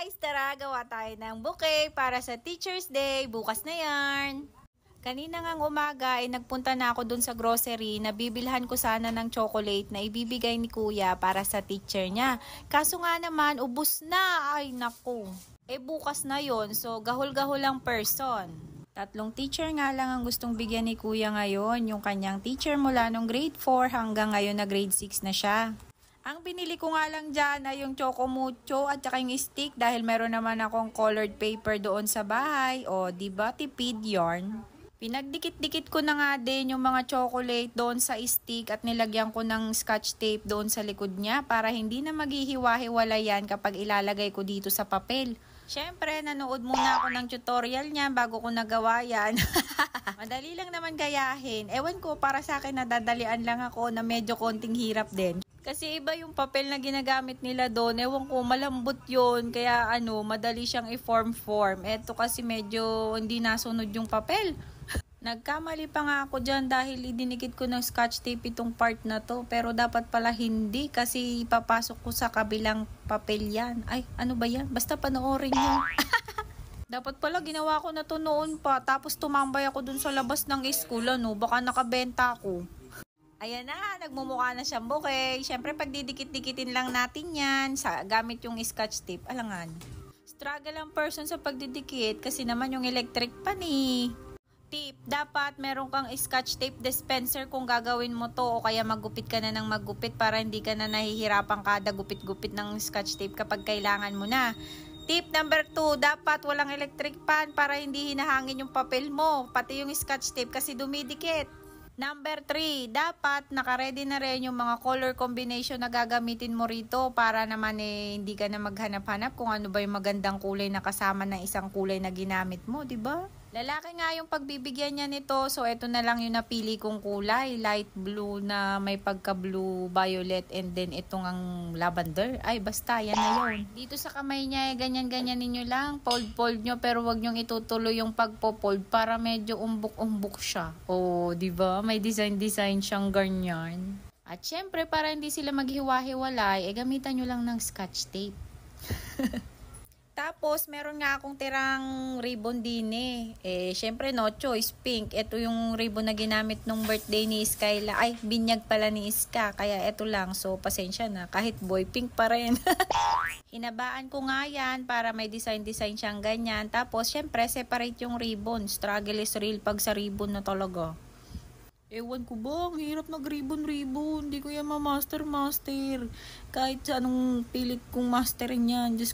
guys! Tara, gawa tayo ng bouquet para sa Teacher's Day. Bukas na yarn. Kanina ngang umaga ay nagpunta na ako dun sa grocery na bibilhan ko sana ng chocolate na ibibigay ni kuya para sa teacher niya. Kaso nga naman, ubos na. Ay naku. Bukas na yon, so gahol-gahol ang person. 3 teacher nga lang ang gustong bigyan ni kuya ngayon. Yung kanyang teacher mula nung grade 4 hanggang ngayon na grade 6 na siya. Ang binili ko nga lang dyan ay yung Choco Mucho at saka yung stick dahil meron naman akong colored paper doon sa bahay. O, diba? Tipid yarn. Pinagdikit-dikit ko na nga din yung mga chocolate doon sa stick at nilagyan ko ng scotch tape doon sa likod niya para hindi na maghihiwa-hiwala yan kapag ilalagay ko dito sa papel. Siyempre, nanood muna ako ng tutorial niya bago ko nagawa yan. Madali lang naman gayahin. Ewan ko, para sa akin nadadalian lang ako na medyo konting hirap din. Kasi iba yung papel na ginagamit nila doon. Ewan ko, malambot yun. Kaya madali siyang i-form. Eto kasi medyo hindi nasunod yung papel. Nagkamali pa nga ako dyan dahil idinikit ko ng scotch tape itong part na to. Pero dapat pala hindi kasi ipapasok ko sa kabilang papel yan. Ay, ano ba yan? Basta panoorin nyo. Dapat pala ginawa ko na to noon pa. Tapos tumambay ako dun sa labas ng school. Baka nakabenta ako. Ayan na, nagmumukha na siyang bouquet. Siyempre, pag didikit-dikitin lang natin yan gamit yung scotch tape. Alangan. Struggle ang person sa pagdidikit kasi naman yung electric pan eh. Tip, dapat meron kang scotch tape dispenser kung gagawin mo to o kaya maggupit ka na ng maggupit para hindi ka na nahihirapan kada gupit-gupit ng scotch tape kapag kailangan mo na. Tip number 2, dapat walang electric pan para hindi hinahangin yung papel mo, pati yung scotch tape kasi dumidikit. Number 3, dapat nakaready na rin yung mga color combination na gagamitin mo rito para naman hindi ka na maghanap-hanap kung ano ba yung magandang kulay na kasama ng isang kulay na ginamit mo, di ba? Lalaki nga yung pagbibigyan niya nito, so ito na lang yung napili kong kulay, light blue na may pagka-blue violet and then itong ang lavender. Ay basta, yan na yun. Dito sa kamay niya, ganyan-ganyan ninyo lang, fold-fold nyo pero wag nyong itutuloy yung pagpo-fold para medyo umbok-umbok siya. Oh, di ba? May design-design siyang ganyan. At syempre, para hindi sila maghiwa-hiwalay, gamitan nyo lang ng scotch tape. Tapos, meron nga akong tirang ribbon din syempre, no choice, pink. Ito yung ribbon na ginamit nung birthday ni Skyla. Ay, binyag pala ni Iska. Kaya ito lang. So, pasensya na. Kahit boy, pink pa rin. Hinabaan ko nga yan para may design-design siyang ganyan. Tapos, syempre, separate yung ribbon. Struggle is real pag sa ribbon na talaga. Ewan ko ba, ang hirap nag-ribbon-ribbon. Hindi ko yan ma-master. Kahit sa anong pilit kong masterin yan. Diyos